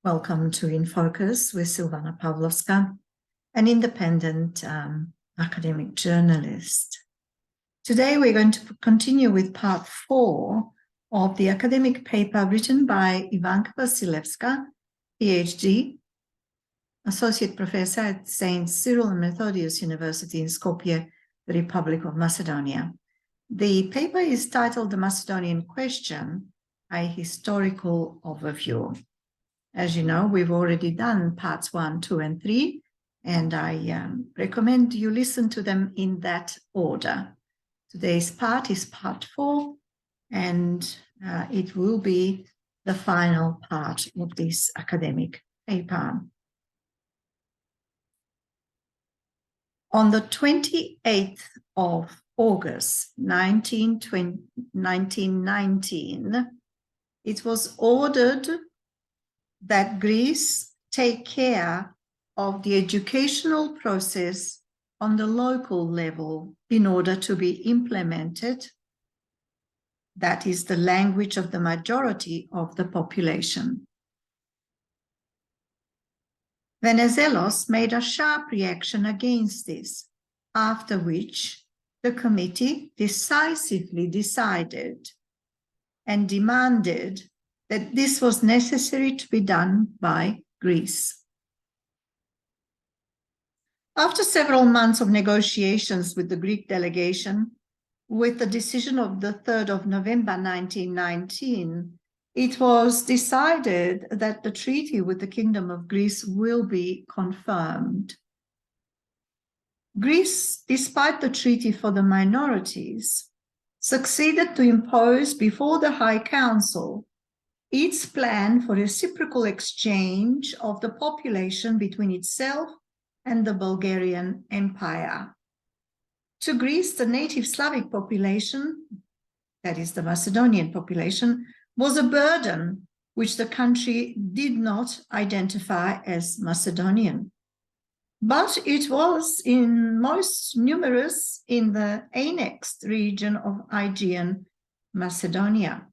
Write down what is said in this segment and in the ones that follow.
Welcome to In Focus with Silvana Pavlovska, an independent academic journalist. Today we're going to continue with part 4 of the academic paper written by Ivanka Vasilevska, PhD, Associate Professor at St. Cyril and Methodius University in Skopje, the Republic of Macedonia. The paper is titled The Macedonian Question, a Historical Overview. As you know, we've already done parts 1, 2, and 3, and I recommend you listen to them in that order. Today's part is part 4, and it will be the final part of this academic paper. On the 28th of August 1919, it was ordered that Greece take care of the educational process on the local level in order to be implemented. That is the language of the majority of the population. Venizelos made a sharp reaction against this, after which the committee decisively decided and demanded that this was necessary to be done by Greece. After several months of negotiations with the Greek delegation, with the decision of the 3rd of November 1919, it was decided that the treaty with the Kingdom of Greece will be confirmed. Greece, despite the treaty for the minorities, succeeded to impose before the High Council its plan for reciprocal exchange of the population between itself and the Bulgarian Empire. To Greece, the native Slavic population, that is the Macedonian population, was a burden which the country did not identify as Macedonian. But it was in most numerous in the annexed region of Aegean Macedonia.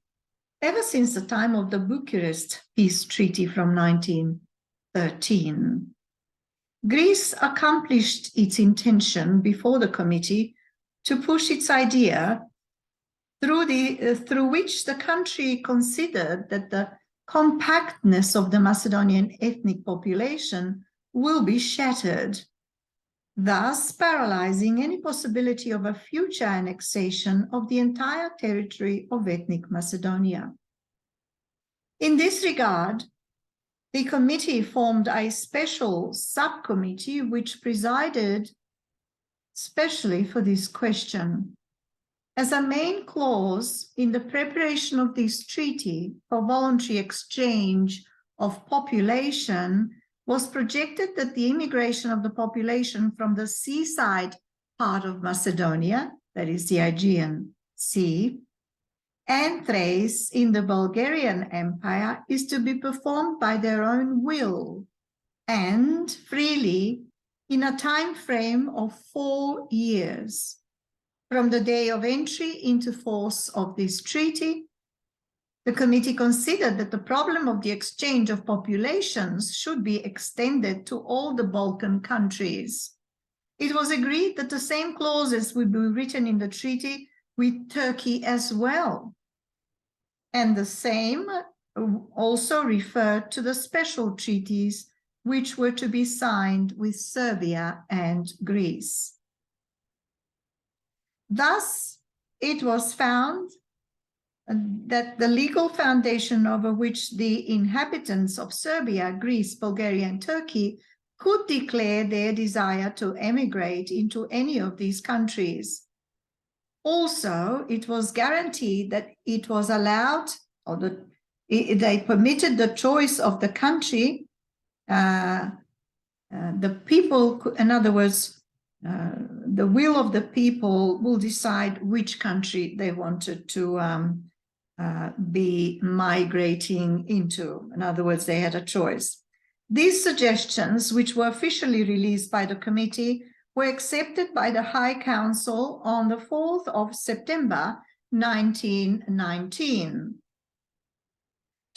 Ever since the time of the Bucharest Peace Treaty from 1913, Greece accomplished its intention before the committee to push its idea through which the country considered that the compactness of the Macedonian ethnic population will be shattered, thus paralyzing any possibility of a future annexation of the entire territory of ethnic Macedonia. In this regard, the committee formed a special subcommittee which presided specially for this question. As a main clause in the preparation of this treaty for voluntary exchange of population was projected that the immigration of the population from the seaside part of Macedonia, that is the Aegean Sea, and Thrace in the Bulgarian Empire is to be performed by their own will and freely in a time frame of 4 years from the day of entry into force of this treaty. The committee considered that the problem of the exchange of populations should be extended to all the Balkan countries. It was agreed that the same clauses would be written in the treaty with Turkey as well. And the same also referred to the special treaties which were to be signed with Serbia and Greece. Thus, it was found that the legal foundation over which the inhabitants of Serbia, Greece, Bulgaria, and Turkey could declare their desire to emigrate into any of these countries. Also, it was guaranteed that it was allowed, or they permitted the choice of the country. The people, in other words, the will of the people will decide which country they wanted to be migrating into. In other words, they had a choice. These suggestions, which were officially released by the committee, were accepted by the High Council on the 4th of September 1919.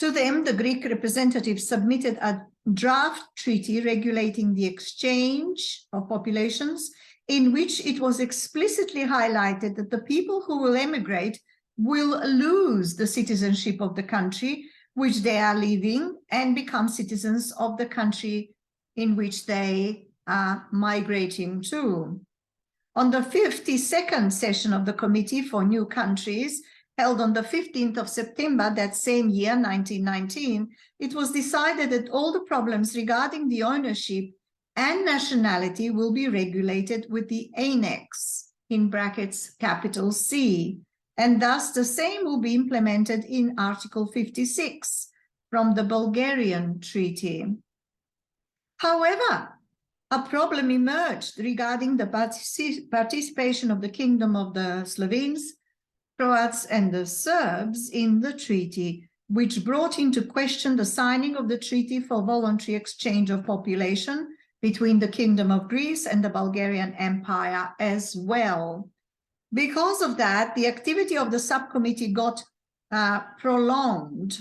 To them, the Greek representative submitted a draft treaty regulating the exchange of populations, in which it was explicitly highlighted that the people who will emigrate will lose the citizenship of the country which they are living and become citizens of the country in which they are migrating to. On the 52nd session of the Committee for New Countries, held on the 15th of September that same year, 1919, it was decided that all the problems regarding the ownership and nationality will be regulated with the Annex, in brackets capital C, and thus the same will be implemented in Article 56 from the Bulgarian Treaty. However, a problem emerged regarding the participation of the Kingdom of the Slovenes, Croats, and the Serbs in the treaty, which brought into question the signing of the Treaty for Voluntary Exchange of Population between the Kingdom of Greece and the Bulgarian Empire as well. Because of that, the activity of the subcommittee got prolonged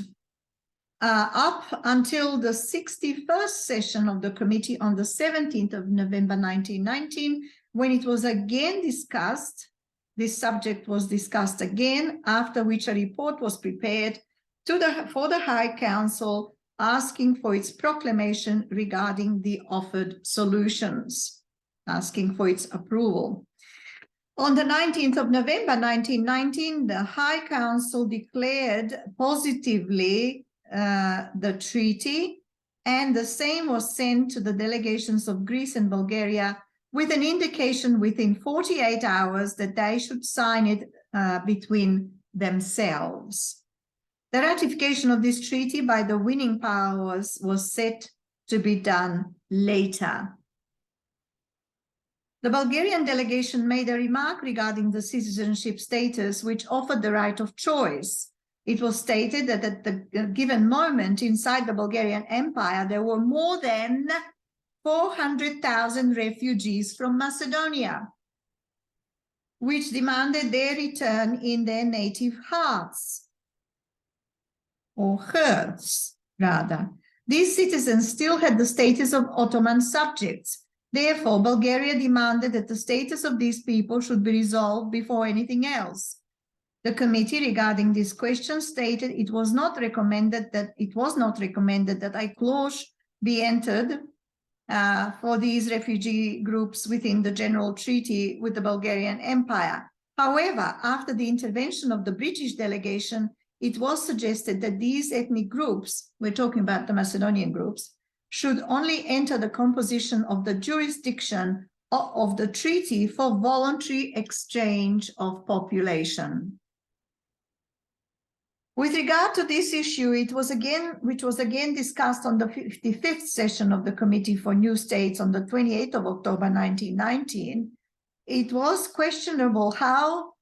up until the 61st session of the committee on the 17th of November 1919, when it was again discussed. This subject was discussed again, after which a report was prepared for the High Council, asking for its proclamation regarding the offered solutions, asking for its approval. On the 19th of November 1919, the High Council declared positively the treaty, and the same was sent to the delegations of Greece and Bulgaria with an indication within 48 hours that they should sign it between themselves. The ratification of this treaty by the winning powers was set to be done later. The Bulgarian delegation made a remark regarding the citizenship status, which offered the right of choice. It was stated that at the given moment inside the Bulgarian Empire, there were more than 400,000 refugees from Macedonia, which demanded their return in their native hearts, or hearths, rather. These citizens still had the status of Ottoman subjects. Therefore, Bulgaria demanded that the status of these people should be resolved before anything else. The committee regarding this question stated it was not recommended that a clause be entered for these refugee groups within the general treaty with the Bulgarian Empire. However, after the intervention of the British delegation, it was suggested that these ethnic groups, we're talking about the Macedonian groups, should only enter the composition of the jurisdiction of the Treaty for Voluntary Exchange of Population. With regard to this issue, which was again discussed on the 55th session of the Committee for New States on the 28th of October 1919, it was questionable how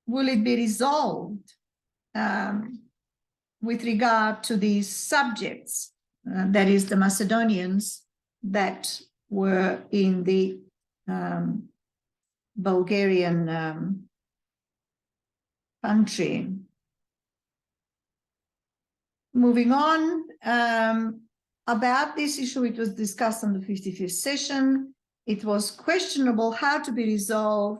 will it be resolved with regard to these subjects, that is the Macedonians that were in the Bulgarian country. Moving on, about this issue, it was discussed on the 55th session. It was questionable how to resolve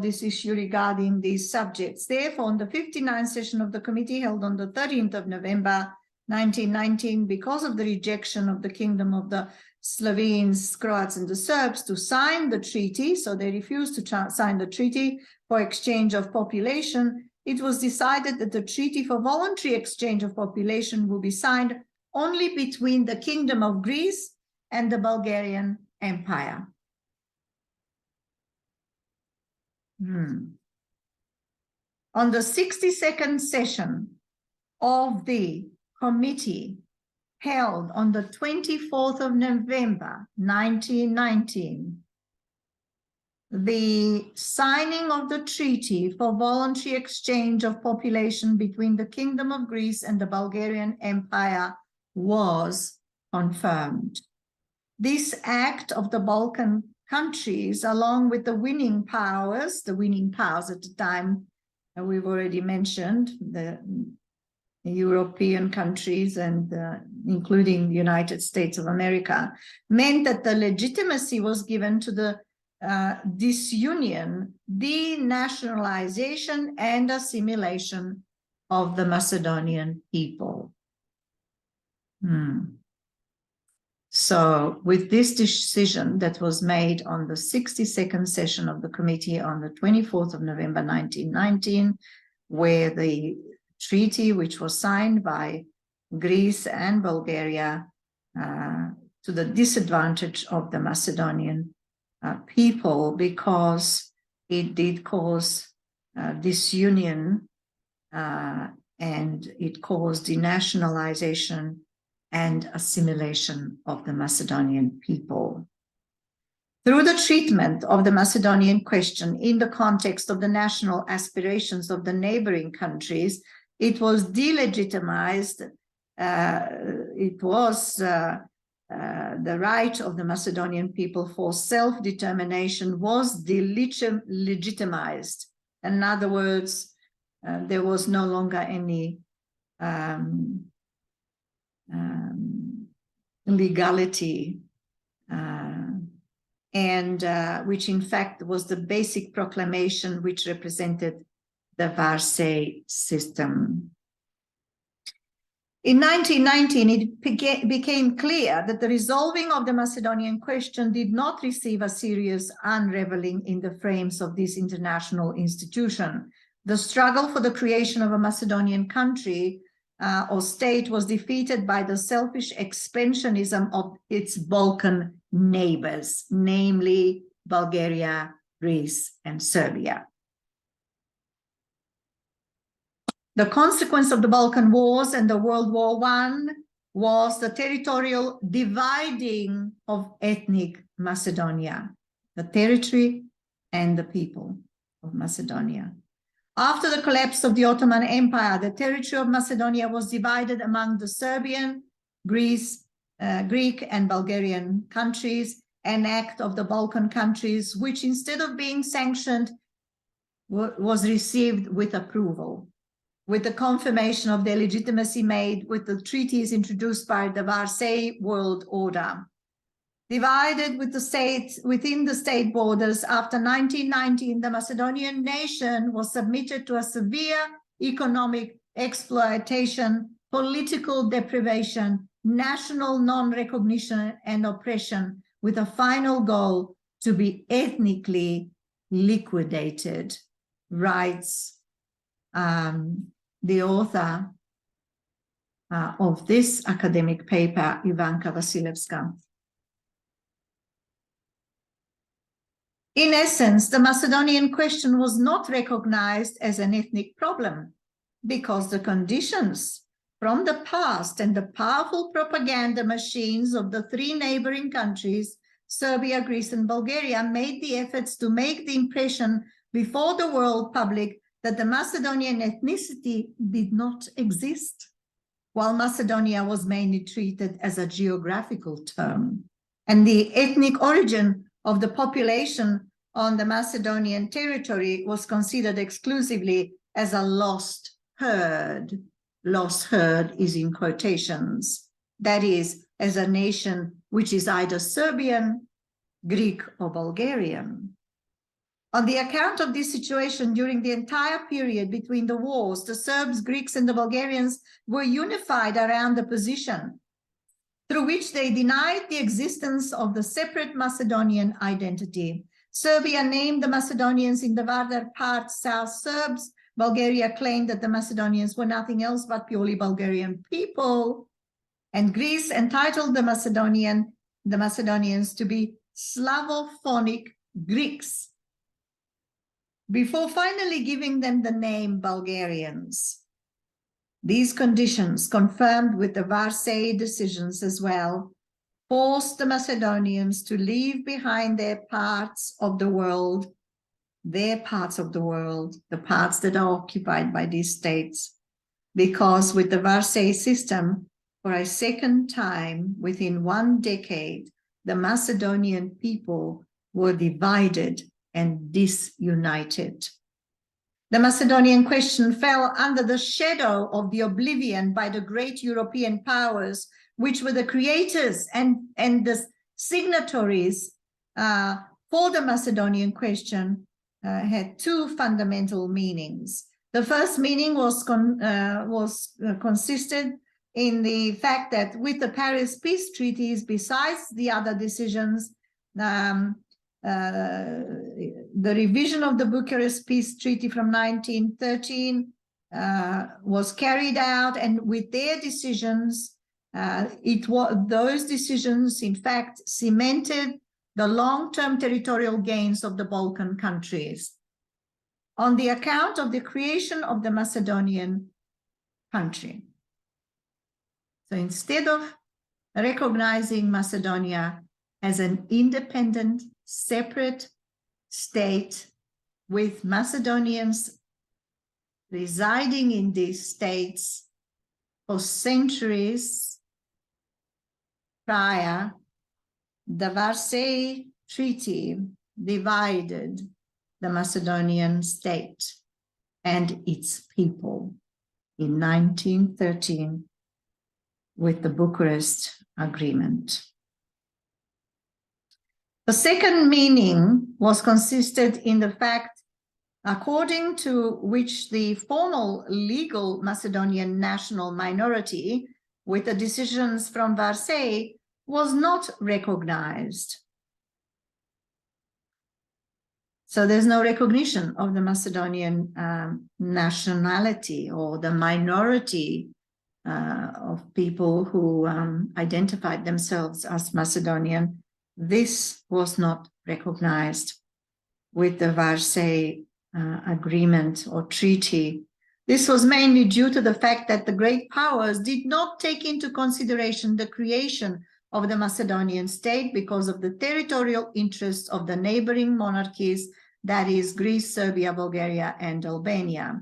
this issue regarding these subjects. Therefore, on the 59th session of the committee held on the 13th of November 1919, because of the rejection of the Kingdom of the Slovenes, Croats, and the Serbs to sign the treaty, so they refused to sign the treaty for exchange of population, it was decided that the Treaty for Voluntary Exchange of Population will be signed only between the Kingdom of Greece and the Bulgarian Empire. On the 62nd session of the committee held on the 24th of November 1919, the signing of the Treaty for Voluntary Exchange of Population between the Kingdom of Greece and the Bulgarian Empire was confirmed. This act of the Balkan countries, along with the winning powers at the time, we've already mentioned, European countries and including the United States of America, meant that the legitimacy was given to the disunion, denationalization, and assimilation of the Macedonian people. So with this decision that was made on the 62nd session of the committee on the 24th of November 1919, where the treaty, which was signed by Greece and Bulgaria to the disadvantage of the Macedonian people, because it did cause disunion and it caused denationalization and assimilation of the Macedonian people. Through the treatment of the Macedonian question in the context of the national aspirations of the neighboring countries, it was delegitimized. It was the right of the Macedonian people for self-determination was delegitimized. In other words, there was no longer any legality, and which in fact was the basic proclamation which represented the Versailles system. In 1919, it became clear that the resolving of the Macedonian question did not receive a serious unraveling in the frames of this international institution. The struggle for the creation of a Macedonian country or state was defeated by the selfish expansionism of its Balkan neighbors, namely Bulgaria, Greece, and Serbia. The consequence of the Balkan Wars and the World War I was the territorial dividing of ethnic Macedonia, the territory and the people of Macedonia. After the collapse of the Ottoman Empire, the territory of Macedonia was divided among the Serbian, Greek, and Bulgarian countries, an act of the Balkan countries, which instead of being sanctioned, was received with approval, with the confirmation of their legitimacy made with the treaties introduced by the Versailles World Order. Divided with the states within the state borders after 1919, the Macedonian nation was submitted to a severe economic exploitation, political deprivation, national non-recognition and oppression, with a final goal to be ethnically liquidated, writes the author of this academic paper, Ivanka Vasilevska. In essence, the Macedonian question was not recognized as an ethnic problem because the conditions from the past and the powerful propaganda machines of the three neighboring countries, Serbia, Greece, and Bulgaria, made the efforts to make the impression before the world public that the Macedonian ethnicity did not exist, while Macedonia was mainly treated as a geographical term, and the ethnic origin of the population on the Macedonian territory was considered exclusively as a lost herd. Lost herd is in quotations. That is, as a nation which is either Serbian, Greek, or Bulgarian. On the account of this situation, during the entire period between the wars, the Serbs, Greeks, and the Bulgarians were unified around the position through which they denied the existence of the separate Macedonian identity. Serbia named the Macedonians in the Vardar part South Serbs. Bulgaria claimed that the Macedonians were nothing else but purely Bulgarian people. And Greece entitled the Macedonians to be Slavophonic Greeks, before finally giving them the name Bulgarians. These conditions, confirmed with the Versailles decisions as well, forced the Macedonians to leave behind their parts of the world, the parts that are occupied by these states, because with the Versailles system, for a second time within 1 decade, the Macedonian people were divided and disunited. The Macedonian question fell under the shadow of the oblivion by the great European powers, which were the creators and the signatories for the Macedonian question, had two fundamental meanings. The first meaning consisted in the fact that with the Paris peace treaties, besides the other decisions, the revision of the Bucharest Peace Treaty from 1913 was carried out, and with their decisions, those decisions, in fact, cemented the long-term territorial gains of the Balkan countries on the account of the creation of the Macedonian country. So instead of recognizing Macedonia as an independent, separate state with Macedonians residing in these states for centuries prior, the Versailles Treaty divided the Macedonian state and its people in 1913 with the Bucharest Agreement. The second meaning was consisted in the fact according to which the formal legal Macedonian national minority with the decisions from Versailles was not recognized. So there's no recognition of the Macedonian nationality or the minority of people who identified themselves as Macedonian. This was not recognized with the Versailles agreement or treaty. This was mainly due to the fact that the great powers did not take into consideration the creation of the Macedonian state because of the territorial interests of the neighboring monarchies, that is Greece, Serbia, Bulgaria, and Albania.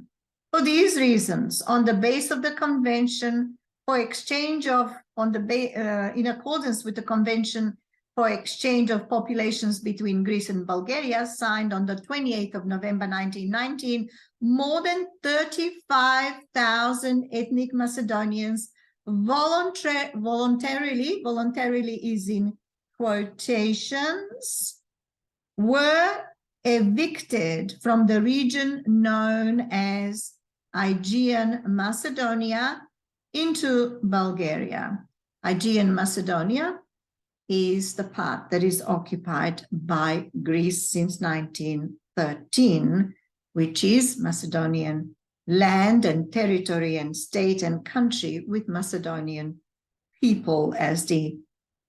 For these reasons, on the basis of the convention for exchange of, in accordance with the convention for exchange of populations between Greece and Bulgaria, signed on the 28th of November 1919, more than 35,000 ethnic Macedonians voluntarily is in quotations, were evicted from the region known as Aegean Macedonia into Bulgaria. Aegean Macedonia is the part that is occupied by Greece since 1913, which is Macedonian land and territory and state and country with Macedonian people as the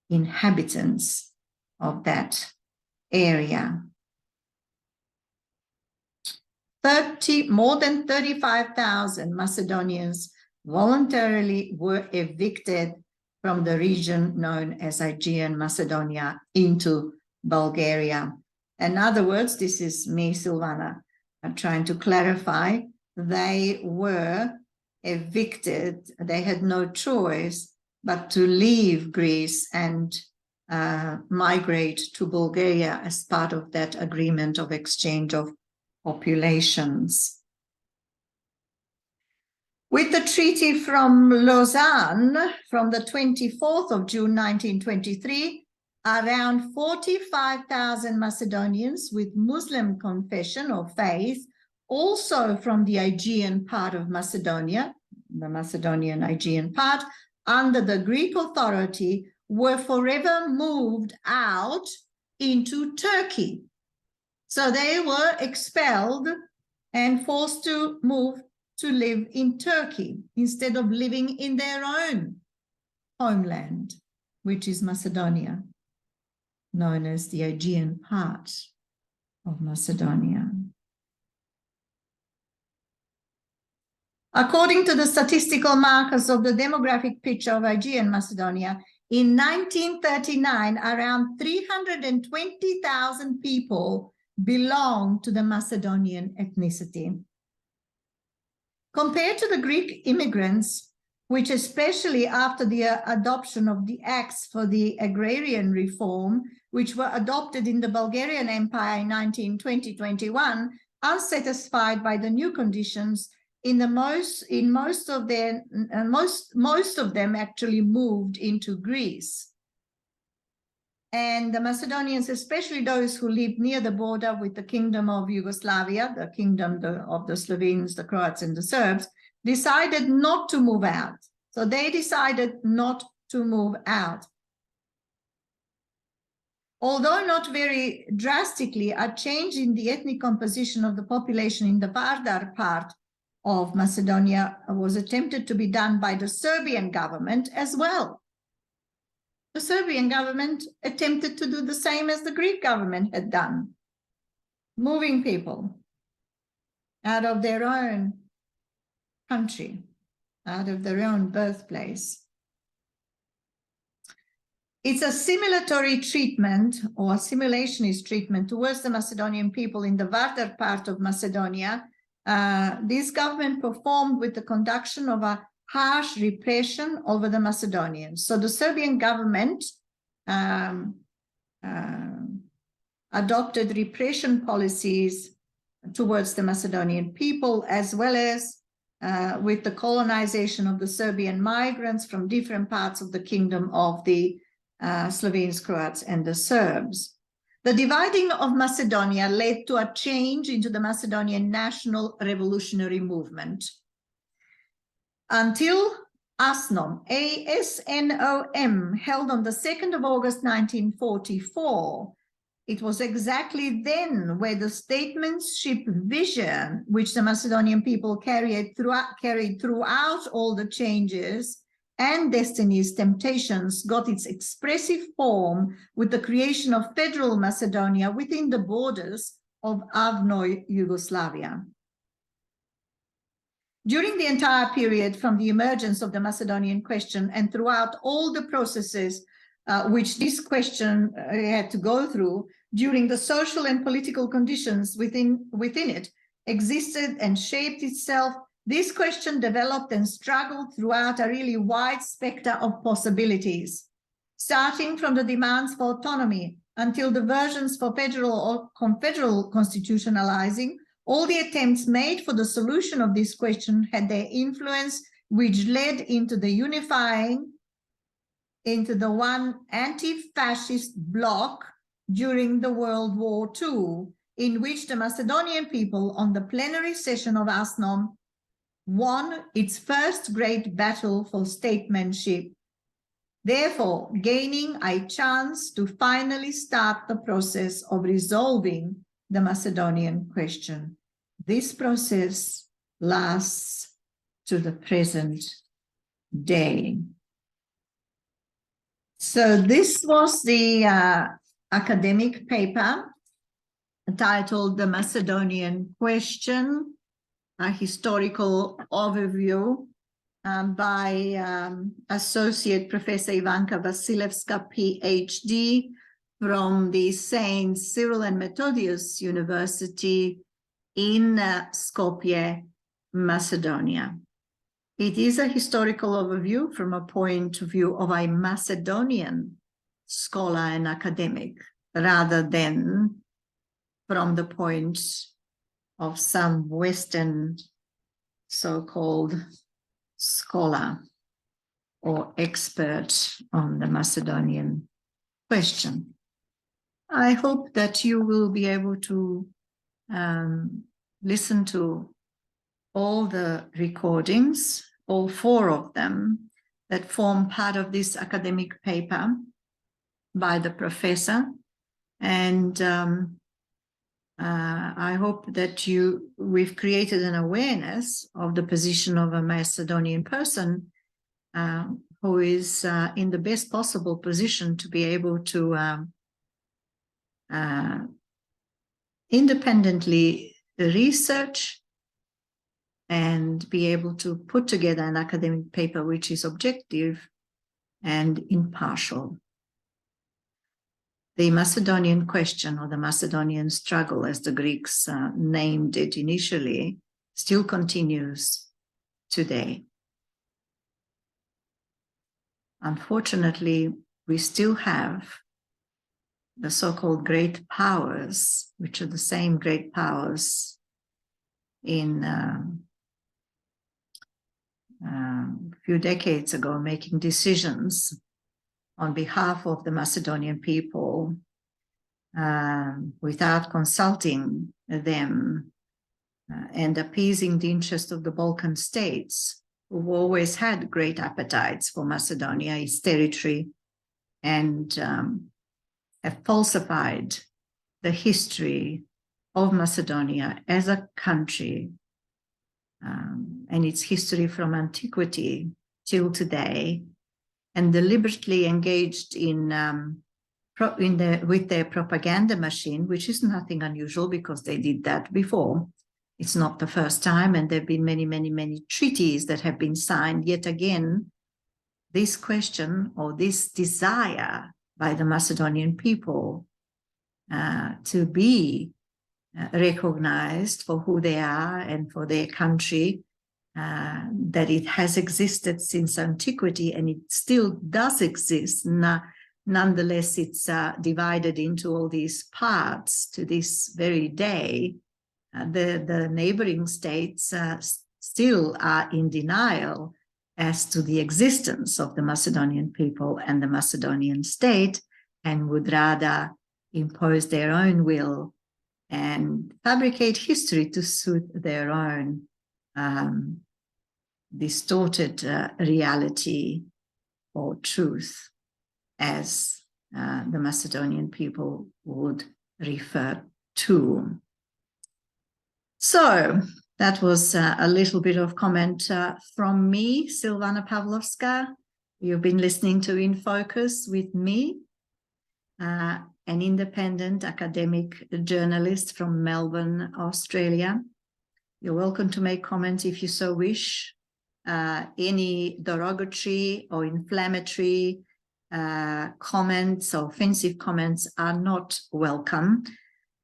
inhabitants of that area. More than 35,000 Macedonians voluntarily were evicted from the region known as Aegean Macedonia into Bulgaria. In other words, this is me, Silvana, trying to clarify, they were evicted. They had no choice but to leave Greece and migrate to Bulgaria as part of that agreement of exchange of populations. With the treaty from Lausanne from the 24th of June 1923, around 45,000 Macedonians with Muslim confession or faith, also from the Aegean part of Macedonia, the Macedonian Aegean part, under the Greek authority, were forever moved out into Turkey. So they were expelled and forced to move to live in Turkey instead of living in their own homeland, which is Macedonia, known as the Aegean part of Macedonia. According to the statistical markers of the demographic picture of Aegean Macedonia, in 1939, around 320,000 people belonged to the Macedonian ethnicity. Compared to the Greek immigrants, which especially after the adoption of the Acts for the Agrarian Reform, which were adopted in the Bulgarian Empire in 1920-21, unsatisfied by the new conditions, most of them actually moved into Greece. And the Macedonians, especially those who lived near the border with the Kingdom of Yugoslavia, the kingdom of the Slovenes, the Croats, and the Serbs, decided not to move out. So they decided not to move out. Although not very drastically, a change in the ethnic composition of the population in the Vardar part of Macedonia was attempted to be done by the Serbian government as well. The Serbian government attempted to do the same as the Greek government had done, moving people out of their own country, out of their own birthplace. It's a simulatory treatment or simulationist treatment towards the Macedonian people in the Vardar part of Macedonia. This government performed with the conduction of a harsh repression over the Macedonians. So the Serbian government adopted repression policies towards the Macedonian people, as well as with the colonization of the Serbian migrants from different parts of the kingdom of the Slovenes, Croats, and the Serbs. The dividing of Macedonia led to a change into the Macedonian National Revolutionary Movement. Until ASNOM, A-S-N-O-M, held on the 2nd of August 1944, it was exactly then where the statesmanship vision, which the Macedonian people carried throughout all the changes and destiny's temptations, got its expressive form with the creation of Federal Macedonia within the borders of Avnoj Yugoslavia. During the entire period from the emergence of the Macedonian question and throughout all the processes which this question had to go through, during the social and political conditions within it existed and shaped itself, this question developed and struggled throughout a really wide spectrum of possibilities, starting from the demands for autonomy until the versions for federal or confederal constitutionalizing. All the attempts made for the solution of this question had their influence, which led into the unifying into the one anti-fascist bloc during the World War II, in which the Macedonian people on the plenary session of ASNOM won its first great battle for statesmanship, therefore gaining a chance to finally start the process of resolving the Macedonian question. This process lasts to the present day. So this was the academic paper titled The Macedonian Question, a historical overview by Associate Professor Ivanka Vasilevska, PhD, from the Saint Cyril and Methodius University in Skopje, Macedonia. It is a historical overview from a point of view of a Macedonian scholar and academic, rather than from the point of some Western so-called scholar or expert on the Macedonian question. I hope that you will be able to listen to all the recordings, all 4 of them, that form part of this academic paper by the professor. And I hope that we've created an awareness of the position of a Macedonian person who is in the best possible position to be able to independently research and be able to put together an academic paper which is objective and impartial. The Macedonian question, or the Macedonian struggle, as the Greeks named it initially, still continues today. Unfortunately, we still have the so-called great powers, which are the same great powers in a few decades ago, making decisions on behalf of the Macedonian people without consulting them and appeasing the interest of the Balkan states, who've always had great appetites for Macedonia, its territory, and have falsified the history of Macedonia as a country and its history from antiquity till today, and deliberately engaged with their propaganda machine, which is nothing unusual because they did that before. It's not the first time, and there have been many, many, many treaties that have been signed. Yet again, this question or this desire by the Macedonian people to be recognized for who they are and for their country, that it has existed since antiquity and it still does exist. Nonetheless, it's divided into all these parts to this very day. The neighboring states still are in denial as to the existence of the Macedonian people and the Macedonian state, and would rather impose their own will and fabricate history to suit their own distorted reality or truth, as the Macedonian people would refer to. So that was a little bit of comment from me, Silvana Pavlovska. You've been listening to In Focus with me, an independent academic journalist from Melbourne, Australia. You're welcome to make comments if you so wish. Any derogatory or inflammatory comments or offensive comments are not welcome,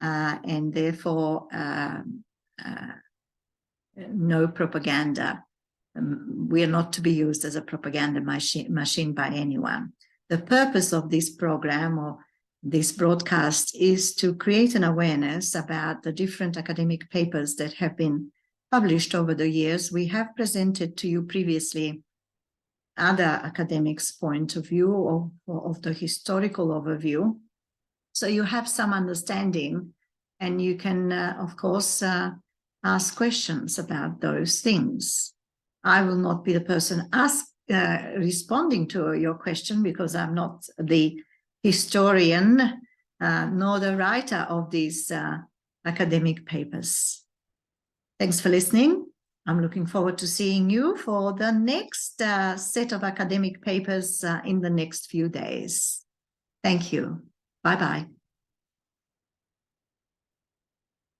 and therefore no propaganda. We are not to be used as a propaganda machine by anyone. The purpose of this program or this broadcast is to create an awareness about the different academic papers that have been published over the years. We have presented to you previously other academics' point of view of the historical overview. So you have some understanding, and you can, of course, ask questions about those things. I will not be the person responding to your question because I'm not the historian nor the writer of these academic papers. Thanks for listening. I'm looking forward to seeing you for the next set of academic papers in the next few days. Thank you. Bye-bye.